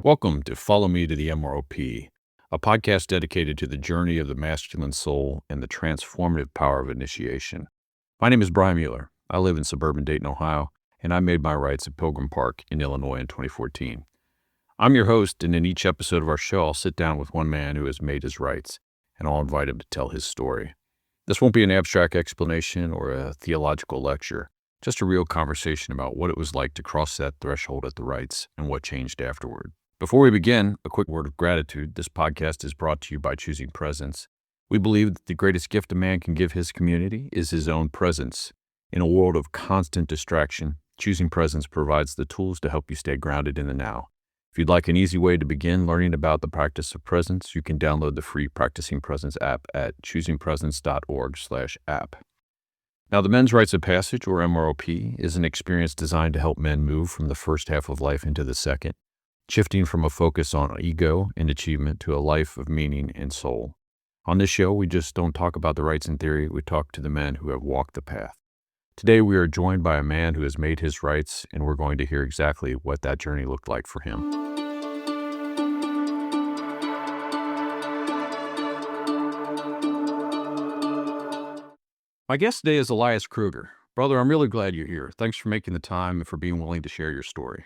Welcome to Follow Me to the MROP, a podcast dedicated to the journey of the masculine soul and the transformative power of initiation. My name is Brian Mueller. I live in suburban Dayton, Ohio, and I made my rites at Pilgrim Park in Illinois in 2014. I'm your host, and in each episode of our show, I'll sit down with one man who has made his rites, and I'll invite him to tell his story. This won't be an abstract explanation or a theological lecture, just a real conversation about what it was like to cross that threshold at the rites and what changed afterward. Before we begin, a quick word of gratitude. This podcast is brought to you by Choosing Presence. We believe that the greatest gift a man can give his community is his own presence. In a world of constant distraction, Choosing Presence provides the tools to help you stay grounded in the now. If you'd like an easy way to begin learning about the practice of presence, you can download the free Practicing Presence app at choosingpresence.org/app. Now, the Men's Rites of Passage, or MROP, is an experience designed to help men move from the first half of life into the second, shifting from a focus on ego and achievement to a life of meaning and soul. On this show, we just don't talk about the rites in theory, we talk to the men who have walked the path. Today, we are joined by a man who has made his rites, and we're going to hear exactly what that journey looked like for him. My guest today is Elias Kruger. Brother, I'm really glad you're here. Thanks for making the time and for being willing to share your story.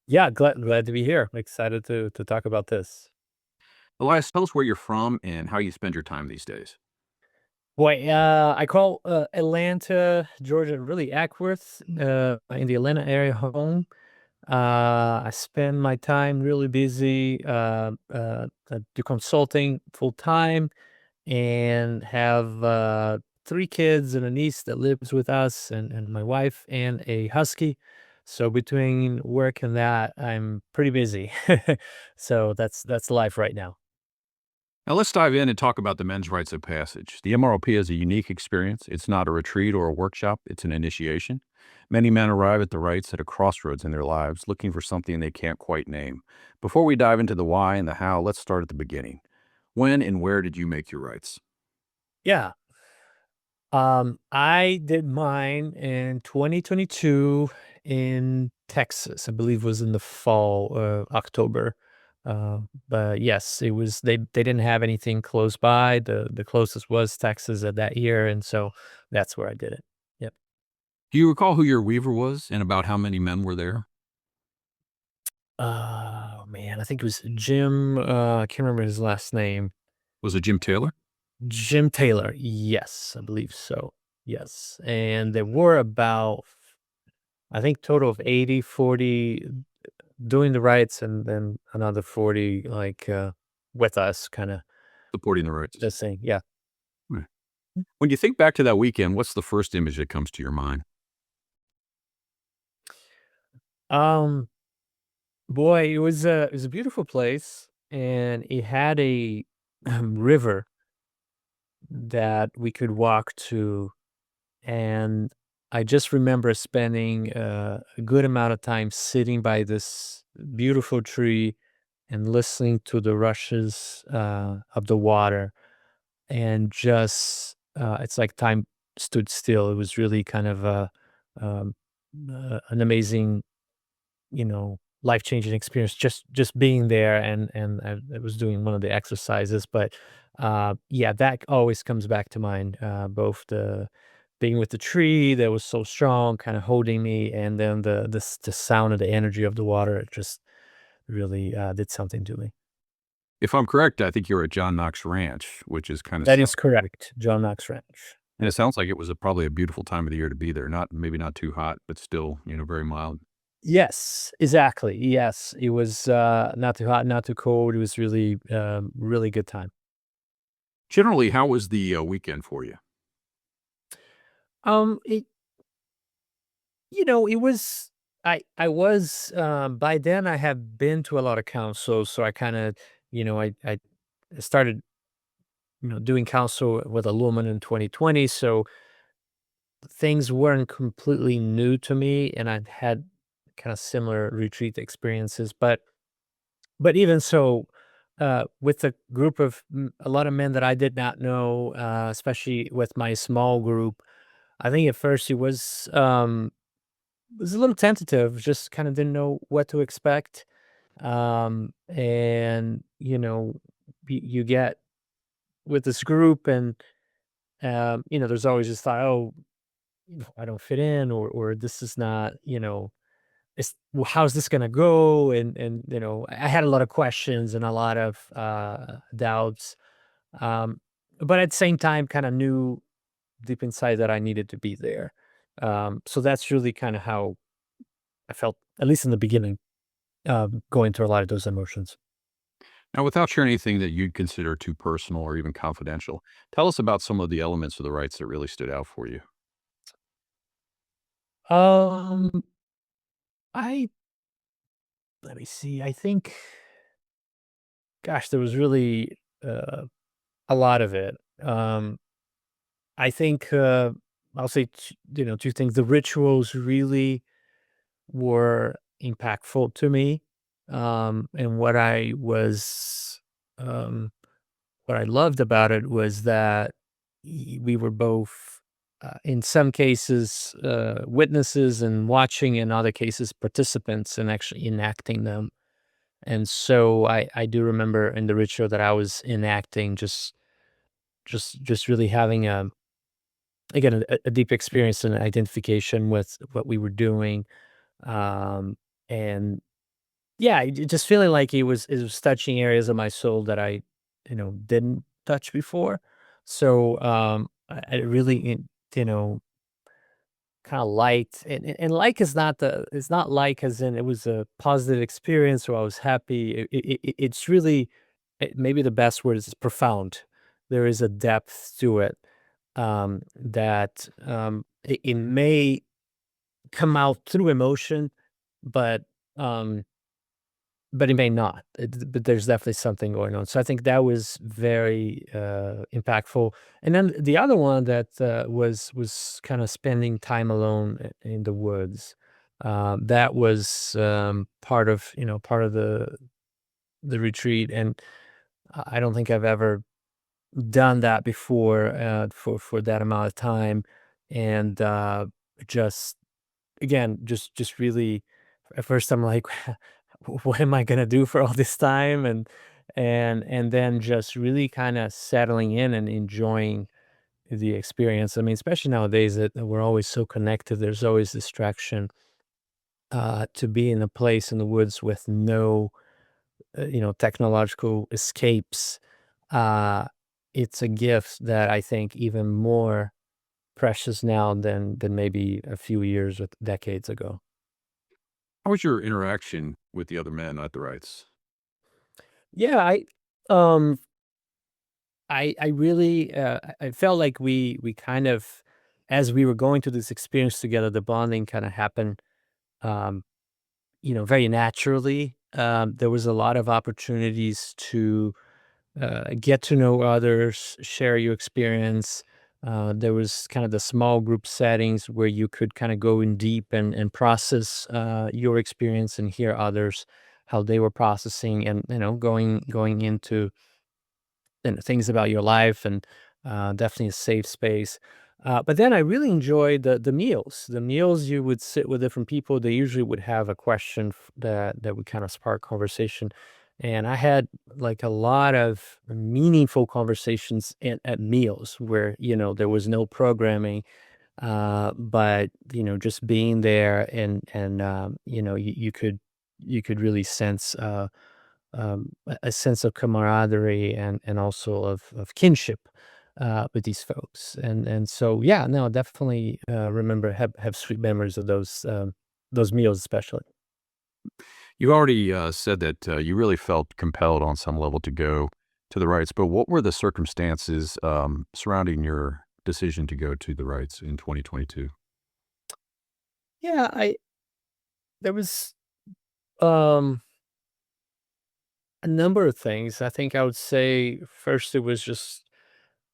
Yeah, glad to be here. I'm excited to talk about this. Elias, tell us where you're from and how you spend your time these days. Boy, I call Atlanta, Georgia, really Ackworth, in the Atlanta area home. I spend my time really busy. I do consulting full time, and have 3 kids and a niece that lives with us, and my wife and a husky. So between work and that, I'm pretty busy. So that's life right now. Now let's dive in and talk about the Men's Rites of Passage. The MROP is a unique experience. It's not a retreat or a workshop, it's an initiation. Many men arrive at the rites at a crossroads in their lives, looking for something they can't quite name. Before we dive into the why and the how, let's start at the beginning. When and where did you make your rites? Yeah. I did mine in 2022 in Texas. I believe it was in the fall, October. But yes, it was. They didn't have anything close by. The closest was Texas at that year, and so that's where I did it. Yep. Do you recall who your weaver was and about how many men were there? Oh man, I think it was Jim. I can't remember his last name. Was it Jim Taylor? Jim Taylor. Yes, I believe so. Yes, and there were about, I think, total of 80, 40 doing the rights, and then another 40 like with us, kind of Supporting the rites. just saying, yeah. Right. When you think back to that weekend, what's the first image that comes to your mind? Um Boy, it was a beautiful place, and it had a river that we could walk to, and I just remember spending a good amount of time sitting by this beautiful tree and listening to the rushes of the water, and just it's like time stood still. It was really kind of um, an amazing, life-changing experience, just being there, and I was doing one of the exercises. But yeah, that always comes back to mind, both the being with the tree that was so strong, kind of holding me, and then the sound of the energy of the water. It just really did something to me. If I'm correct, I think you're at John Knox Ranch, which is kind of That is correct, John Knox Ranch. and it sounds like it was probably a beautiful time of the year to be there. Maybe not too hot, but still, very mild. Yes, exactly. Yes, it was not too hot, not too cold. It was really, really good time. Generally, how was the weekend for you? It it was. I was by then I have been to a lot of councils, so I kind of, I started, doing council with Illuman in 2020, so things weren't completely new to me, and I'd had kind of similar retreat experiences. But even so, with a group of a lot of men that I did not know, especially with my small group, I think at first it was a little tentative. Just kind of didn't know what to expect. And you get with this group, and there's always this thought, oh, I don't fit in, or this is not, well, how's this gonna go? And I had a lot of questions and a lot of doubts. Um, but at the same time, kind of knew deep inside that I needed to be there. So that's really kind of how I felt, at least in the beginning, going through a lot of those emotions. Now, without sharing anything that you'd consider too personal or even confidential, tell us about some of the elements of the rites that really stood out for you. Um, I Let me see. I think, gosh, there was really a lot of it. I think I'll say two things. The rituals really were impactful to me, and um, what I loved about it was that we were both, in some cases, witnesses and watching, in other cases, participants and actually enacting them. And so I do remember in the ritual that I was enacting, just really having again a deep experience and identification with what we were doing, um, and yeah, just feeling like it was touching areas of my soul that I didn't touch before. So I really kind of liked, and like is not the it's not like as in it was a positive experience or I was happy. It's really, maybe the best word is profound. There is a depth to it, that it may come out through emotion, but um, it may not. But there's definitely something going on. So I think that was very impactful. And then the other one that was kind of spending time alone in the woods. That was part of the retreat, and I don't think I've ever done that before, for that amount of time, and just again, just really, at first I'm like, what am I gonna do for all this time? And then just really kind of settling in and enjoying the experience. I mean, especially nowadays that we're always so connected, there's always distraction. To be in a place in the woods with no, technological escapes, uh, it's a gift that I think even more precious now than maybe a few years or decades ago. How was your interaction with the other men at the rites? Yeah, um I really, I felt like we kind of, as we were going through this experience together, the bonding kind of happened, um, very naturally. There was a lot of opportunities to get to know others, share your experience. There was kind of the small group settings where you could kind of go in deep and process your experience and hear others how they were processing, and going into and things about your life, and definitely a safe space. But then I really enjoyed the meals. The meals, you would sit with different people. They usually would have a question that would kind of spark conversation, and I had like a lot of meaningful conversations at meals where there was no programming, but just being there, and you could really sense. A sense of camaraderie, and also of kinship with these folks, and so yeah, no, definitely remember, have sweet memories of those meals, especially. You already said that you really felt compelled on some level to go to the rites, but what were the circumstances surrounding your decision to go to the rites in 2022? Yeah, I there was um a number of things. I think I would say first it was just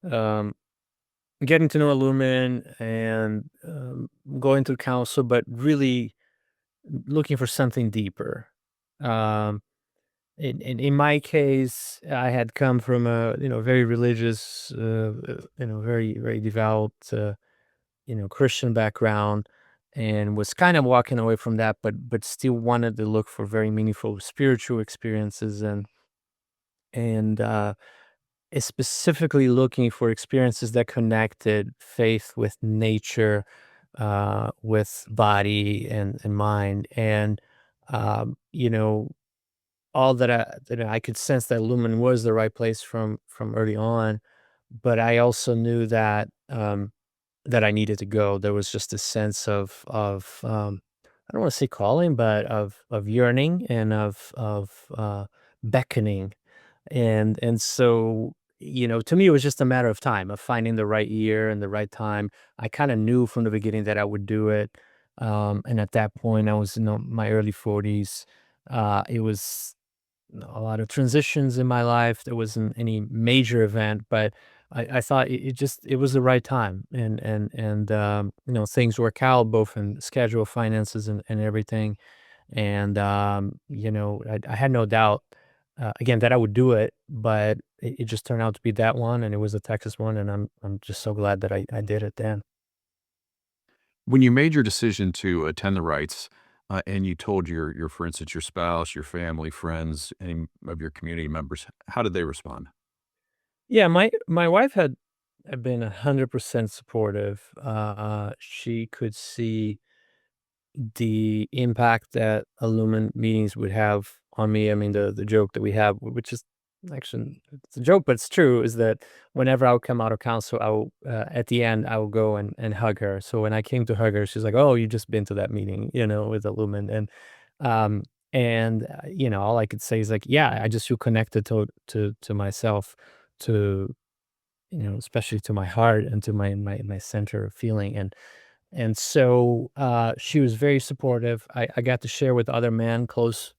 um getting to know Illuman, and going through counsel, but really looking for something deeper. Um in my case, I had come from a very religious, very devout, Christian background, and was kind of walking away from that, but still wanted to look for very meaningful spiritual experiences, and is specifically looking for experiences that connected faith with nature, with body and mind, and you know, all that I could sense that Lumen was the right place from early on, but I also knew that that I needed to go. There was just a sense of I don't want to say calling, but of yearning and of beckoning, and so, to me, it was just a matter of time, of finding the right year and the right time. I kinda knew from the beginning that I would do it, and at that point, I was in, my early 40s. It was a lot of transitions in my life. There wasn't any major event, but I thought it was the right time, and things work out both in schedule, finances, and everything. And, I had no doubt, again, that I would do it, but it just turned out to be that one, and it was a Texas one, and I'm just so glad that I did it then. When you made your decision to attend the rites, and you told for instance, your spouse, your family, friends, any of your community members, how did they respond? Yeah, my wife had been 100% supportive. She could see the impact that Illumin meetings would have on me. I mean, the joke that we have, which is actually it's a joke, but it's true, is that whenever I would come out of council, I will at the end I will go and hug her. So when I came to hug her, she's like, "Oh, you just been to that meeting, with Illumin," um all I could say is like, "Yeah, I just feel connected to myself, to especially to my heart and to my center of feeling." And so, she was very supportive. I got to share with other men, close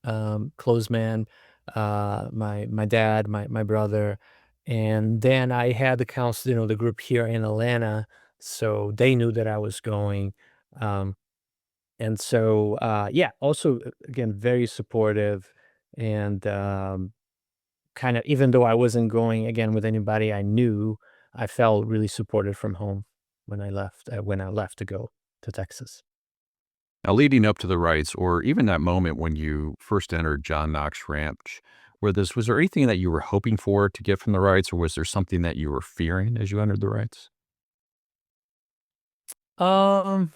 men, my dad, my brother, and then I had the council, the group here in Atlanta, so they knew that I was going. Um, and so, yeah, also, again, very supportive, and kind of, even though I wasn't going again with anybody I knew, I felt really supported from home when I left to go to Texas. Now, leading up to the rites, or even that moment when you first entered John Knox Ranch, was there anything that you were hoping for to get from the rites, or was there something that you were fearing as you entered the rites? Um,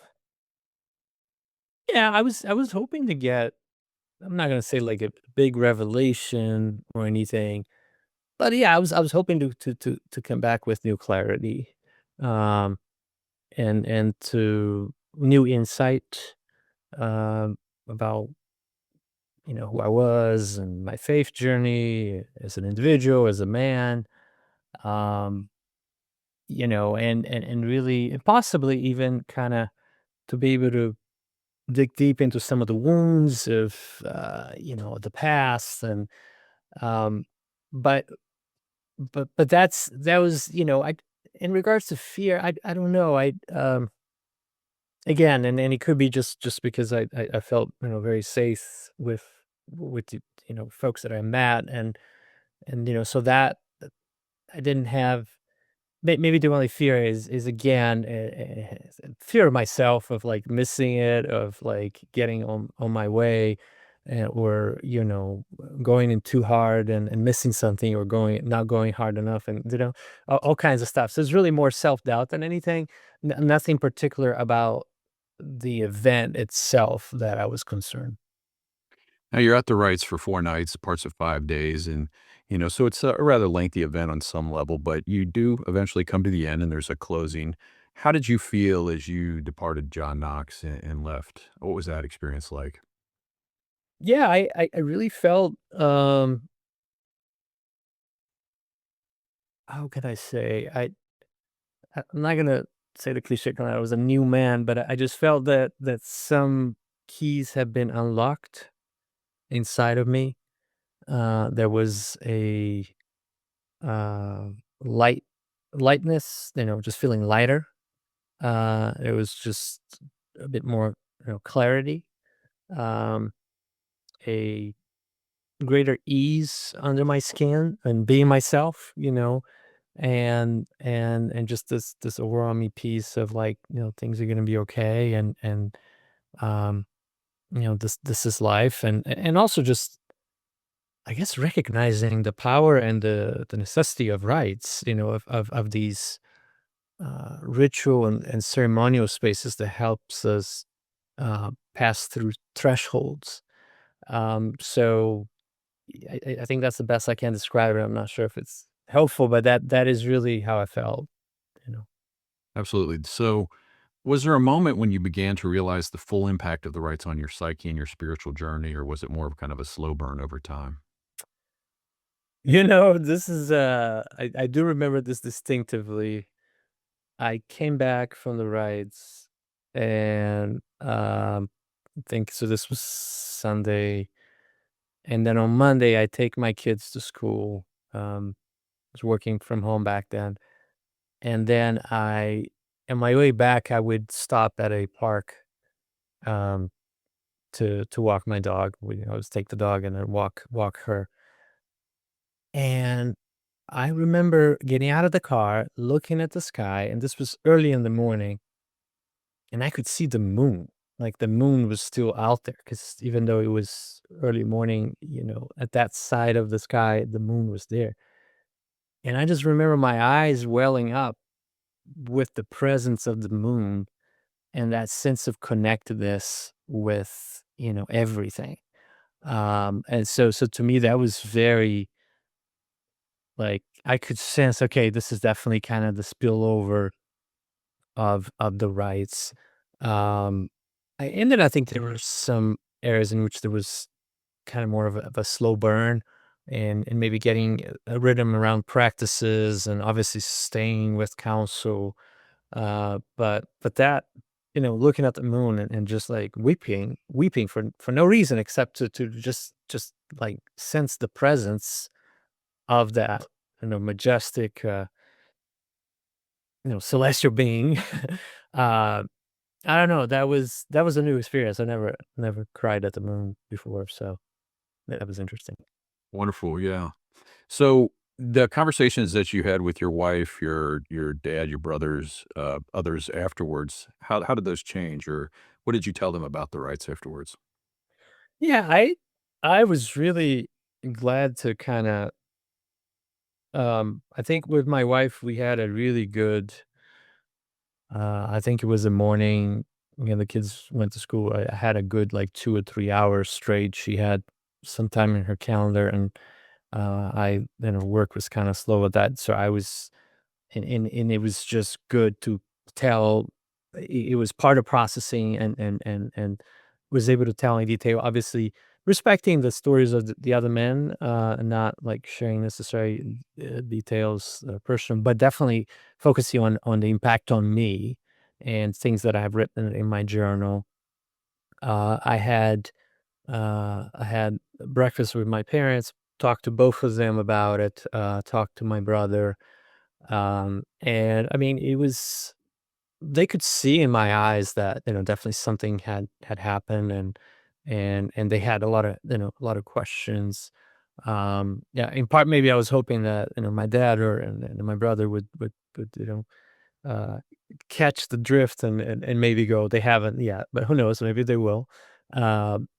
yeah, I was hoping to get, I'm not gonna say like a big revelation or anything, but yeah, I was hoping to come back with new clarity, um, and to new insight, about, who I was and my faith journey as an individual, as a man, um, and really, and possibly even kind of to be able to dig deep into some of the wounds of, the past, and um, but but that was, I in regards to fear, I don't know, again, and it could be just because I felt, very safe with the, folks that I met, and so that I didn't have. Maybe the only fear is again, fear of myself, of, like, missing it, of, like, getting on my way, or, going in too hard and missing something, or not going hard enough, and, all kinds of stuff. So it's really more self-doubt than anything. Nothing particular about the event itself that I was concerned. Now, you're at the rites for 4 nights, parts of 5 days, and, so it's a rather lengthy event on some level, but you do eventually come to the end and there's a closing. How did you feel as you departed John Knox and left? What was that experience like? Yeah, I really felt, how can I say? I'm not gonna say the cliche kind, I was a new man, but I just felt that some keys have been unlocked inside of me. There was a, uh, light lightness, just feeling lighter. It was just a bit more, clarity, um, a greater ease under my skin and being myself, and just this overwhelming piece of like, things are gonna be okay, and um, this is life, and also just, I guess, recognizing the power and the necessity of rites, of these ritual and ceremonial spaces that helps us pass through thresholds. So I think that's the best I can describe it. I'm not sure if it's helpful, but that is really how I felt. You know. Absolutely. So, was there a moment when you began to realize the full impact of the rites on your psyche and your spiritual journey, or was it more of kind of a slow burn over time? This is I do remember this distinctively. I came back from the rides, and I think so this was Sunday, and then on Monday I take my kids to school. I was working from home back then. And then on my way back, I would stop at a park, um, to walk my dog. I always take the dog and then walk her. And I remember getting out of the car, looking at the sky, and this was early in the morning, and I could see the moon. Like the moon was still out there because even though it was early morning, at that side of the sky, the moon was there. And I just remember my eyes welling up with the presence of the moon and that sense of connectedness with, everything. And so to me, that was very, like, I could sense, okay, this is definitely kind of the spillover of the rights. And then I think there were some areas in which there was kind of more of a slow burn, and maybe getting a rhythm around practices, and obviously staying with counsel. But that, looking at the moon, and just like weeping for no reason except to just like sense the presence of that, majestic, celestial being. uh, I don't know. That was a new experience. I never cried at the moon before, so that was interesting. Wonderful, yeah. So, the conversations that you had with your wife, your dad, your brothers, others afterwards, how did those change, or what did you tell them about the rites afterwards? Yeah, I was really glad to kind of. I think with my wife we had a really good. I think it was the morning. The kids went to school. I had a good like 2 or 3 hours straight. She had some time in her calendar, and work was kind of slow at that. So I was, and it was just good to tell. It was part of processing, and was able to tell in detail. Obviously, respecting the stories of the other men, and not like sharing necessary details, personal, but definitely focusing on the impact on me and things that I have written in my journal. Uh, I had I had breakfast with my parents, talked to both of them about it, talked to my brother, and I mean, it was, they could see in my eyes that, definitely something had happened, and they had a lot of questions. Yeah, in part, maybe I was hoping that, my dad and my brother would, uh, catch the drift, and maybe go, "They haven't yet," but who knows? Maybe they will,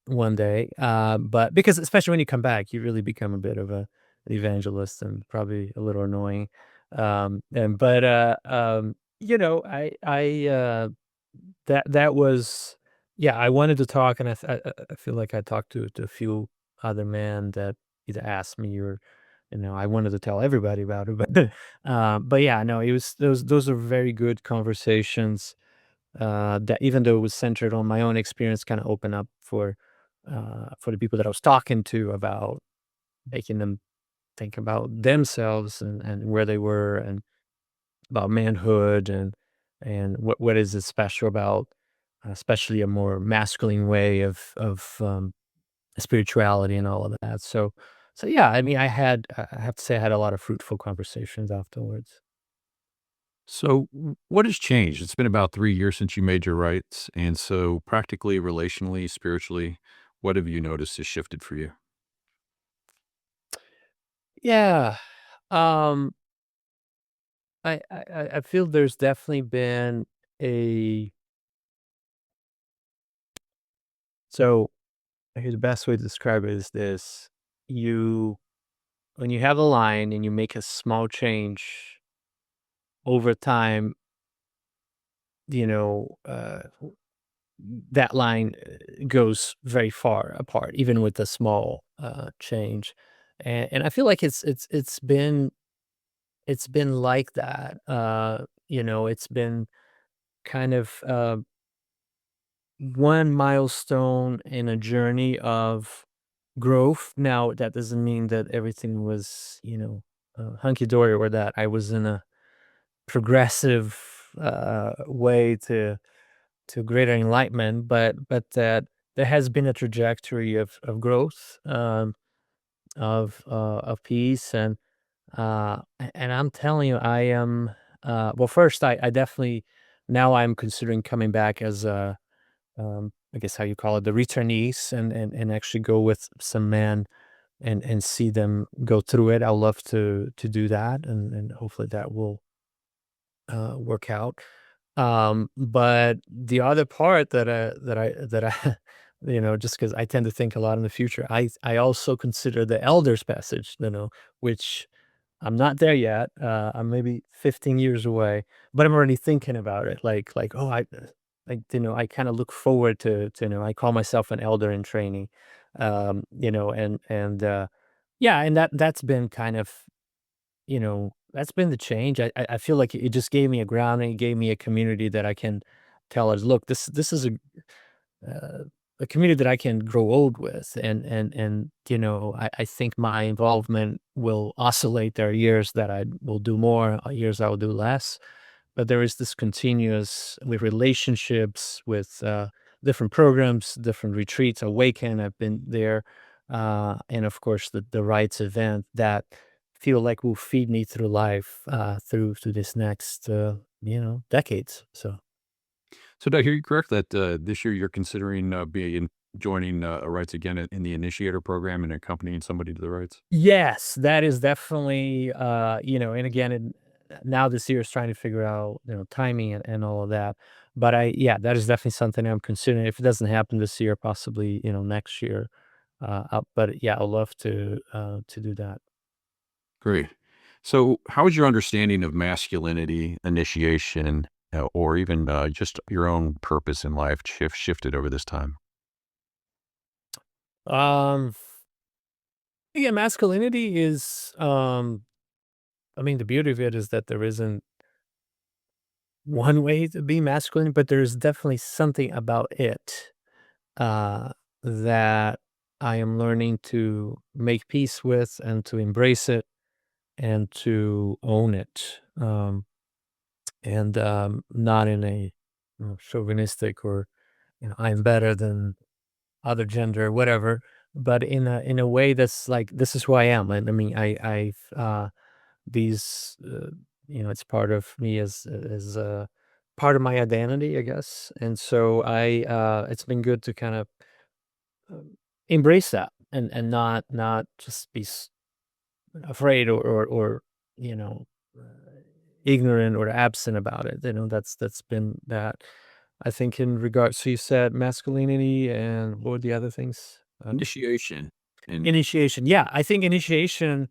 one day. But because especially when you come back, you really become a bit of an evangelist, and probably a little annoying. And but I that was, yeah. I wanted to talk, and I feel like I talked to a few other men that either asked me, or I wanted to tell everybody about it, but yeah, no, it was those are very good conversations, that even though it was centered on my own experience, kind of open up for the people that I was talking to, about making them think about themselves, and where they were, and about manhood, and what is it special about, especially a more masculine way of spirituality and all of that. So yeah, I mean, I have to say I had a lot of fruitful conversations afterwards. So, what has changed? It's been about 3 years since you made your rights, and so practically, relationally, spiritually, what have you noticed has shifted for you? Yeah. Um, I feel there's definitely been a so here's the best way to describe it is this. You When you have a line and you make a small change over time, you know, that line goes very far apart, even with a small change. And I feel like it's been like that. It's been kind of one milestone in a journey of growth. Now, that doesn't mean that everything was, hunky dory, or that I was in a progressive way to greater enlightenment, but that there has been a trajectory of growth, of peace, and I'm telling you, I am. Well, first, I definitely now I'm considering coming back as a, I guess how you call it, the returnees, and actually go with some men and see them go through it. I would love to do that, and hopefully that will work out. But the other part that I just because I tend to think a lot in the future, I also consider the elders passage, which I'm not there yet. I'm maybe 15 years away, but I'm already thinking about it. Oh, I kind of look forward to, I call myself an elder in training, and yeah, and that's been kind of, that's been the change. I feel like it just gave me a grounding, it gave me a community that I can tell us, look, this is uh, a community that I can grow old with, and I think my involvement will oscillate. There are years that I will do more, years I will do less, but there is this continuous with relationships, with different programs, different retreats. Awaken, I've been there, and of course the rites event that feel like will feed me through life, through this next decades. So. So did I hear you correct that this year you're considering joining a rites again in the initiator program and accompanying somebody to the rites? Yes, that is definitely, and again, now this year is trying to figure out, timing and all of that. But yeah, that is definitely something I'm considering. If it doesn't happen this year, possibly, next year. But yeah, I'd love to do that. Great. So, how has your understanding of masculinity, initiation, or even just your own purpose in life shifted over this time? Um, yeah, masculinity is, I mean, the beauty of it is that there isn't one way to be masculine, but there's definitely something about it uh, that I am learning to make peace with and to embrace it and to own it. And not in a chauvinistic or I'm better than other gender, whatever, but in a way that's like this is who I am. And I mean, I've these it's part of me as part of my identity, I guess. And so it's been good to kind of embrace that and not just be afraid or you know uh, ignorant or absent about it. That's been that. I think in regards, so you said masculinity and what were the other things? Initiation. And Initiation. Yeah, I think initiation.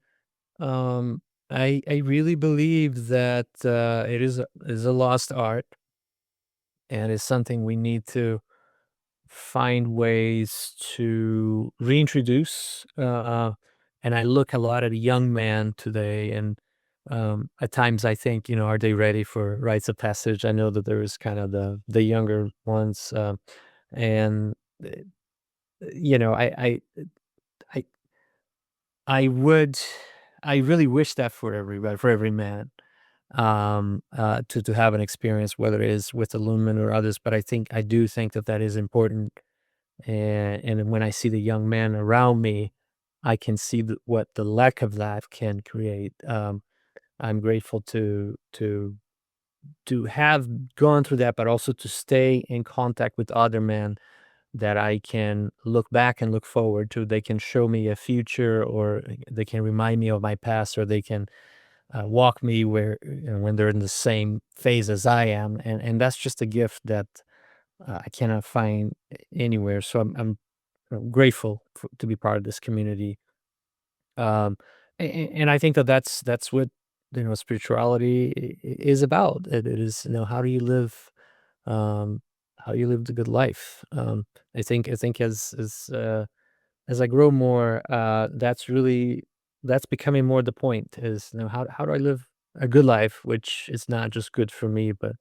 Um, I really believe that it is a lost art, and it's something we need to find ways to reintroduce. And I look a lot at a young man today, and at times I think, are they ready for rites of passage? I know that there is kind of the younger ones, and uh, I I would I really wish that for everybody, for every man, to have an experience, whether it is with Illuman or others. But I do think that that is important. And when I see the young man around me, I can see what the lack of that can create. I'm grateful to have gone through that, but also to stay in contact with other men that I can look back and look forward to. They can show me a future, or they can remind me of my past, or they can walk me where when they're in the same phase as I am, and that's just a gift that I cannot find anywhere. So I'm grateful to be part of this community. And I think that that's what spirituality is about. It is how do you live um, how you live the good life. I think as I grow more, that's becoming more the point. Is how do I live a good life, which is not just good for me, but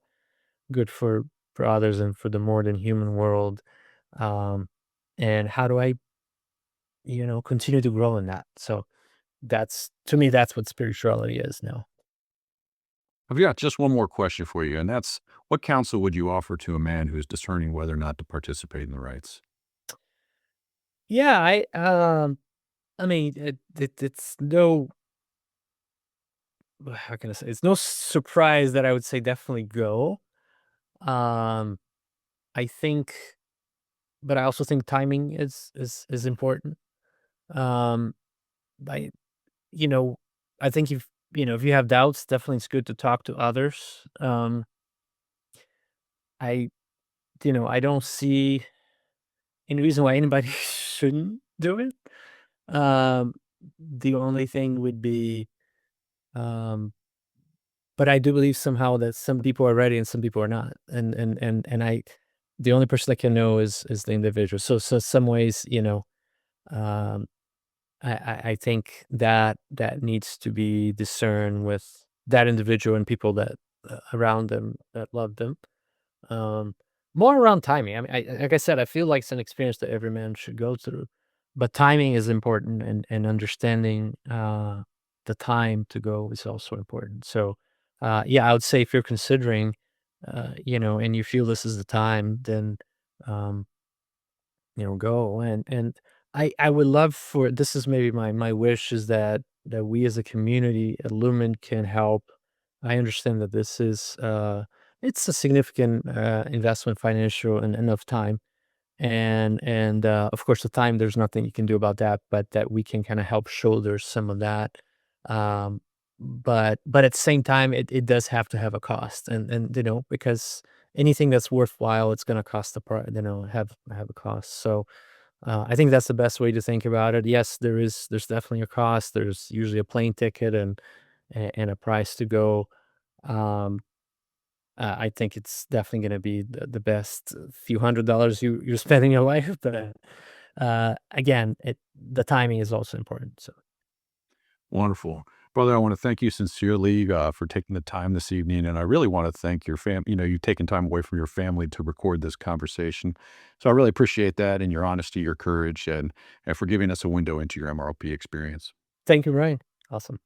good for others and for the more than human world. Um, and how do I continue to grow in that? So that's to me, that's what spirituality is now. I've got just one more question for you, and that's what counsel would you offer to a man who is discerning whether or not to participate in the rites? Yeah, I mean, it's no, how can I say? It's no surprise that I would say definitely go. Um, I think, but I also think timing is important. Um, I you know, I think if you have doubts, definitely it's good to talk to others. I I don't see any reason why anybody shouldn't do it. Um, the only thing would be, um, but I do believe somehow that some people are ready and some people are not, and the only person that can know is the individual. So some ways, um, I think that that needs to be discerned with that individual and people that around them that love them. Um, More around timing. I mean, like I said, I feel like it's an experience that every man should go through, but timing is important, and understanding the time to go is also important. So, yeah, I would say if you're considering, and you feel this is the time, then um, go. And I would love for this is maybe my wish is that we as a community, Illumin, can help. I understand that this is it's a significant investment, financial and of time, and of course the time there's nothing you can do about that, but that we can kind of help shoulder some of that. Um, but at the same time, it does have to have a cost, and because anything that's worthwhile, it's going to cost the price, have a cost. So I think that's the best way to think about it. Yes, there's definitely a cost. There's usually a plane ticket and a price to go. Um, I think it's definitely going to be the best few $100s you're spending your life. But again, the timing is also important. So Wonderful. Brother, I want to thank you sincerely for taking the time this evening. And I really want to thank your family. You've taken time away from your family to record this conversation. So I really appreciate that and your honesty, your courage, and for giving us a window into your MROP experience. thank you, Ryan. Awesome.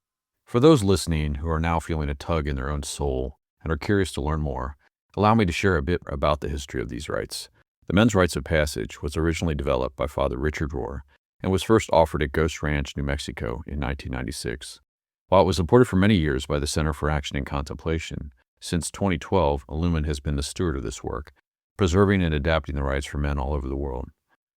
For those listening who are now feeling a tug in their own soul and are curious to learn more, allow me to share a bit about the history of these rites. The men's rites of passage was originally developed by Father Richard Rohr and was first offered at Ghost Ranch, New Mexico in 1996. While it was supported for many years by the Center for Action and Contemplation, since 2012, Illuman has been the steward of this work, preserving and adapting the rites for men all over the world.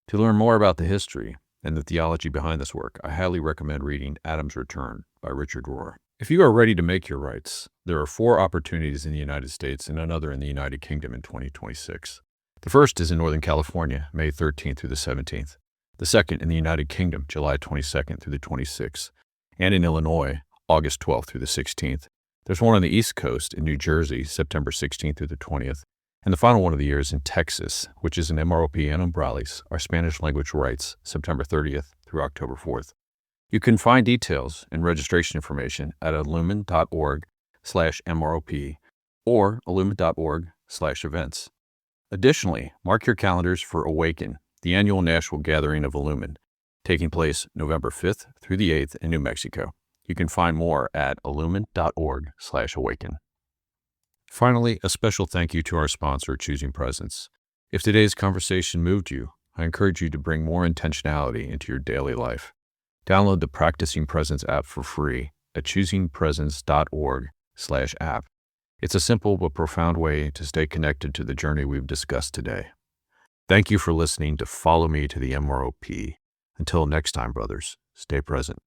To learn more about the history and the theology behind this work, I highly recommend reading Adam's Return by Richard Rohr. If you are ready to make your rites, there are 4 opportunities in the United States and another in the United Kingdom in 2026. The first is in Northern California, May 13th through the 17th. The second in the United Kingdom, July 22nd through the 26th. And in Illinois, August 12th through the 16th. There's one on the East Coast in New Jersey, September 16th through the 20th. And the final one of the year is in Texas, which is in MROP and Umbrales, our Spanish language rites, September 30th through October 4th. You can find details and registration information at illumin.org/MROP or illumin.org/events. Additionally, mark your calendars for Awaken, the annual national gathering of Illumin, taking place November 5th through the 8th in New Mexico. You can find more at illumin.org/awaken. Finally, a special thank you to our sponsor, Choosing Presence. If today's conversation moved you, I encourage you to bring more intentionality into your daily life. Download the Practicing Presence app for free at choosingpresence.org/app. It's a simple but profound way to stay connected to the journey we've discussed today. Thank you for listening to Follow Me to the MROP. Until next time, brothers, stay present.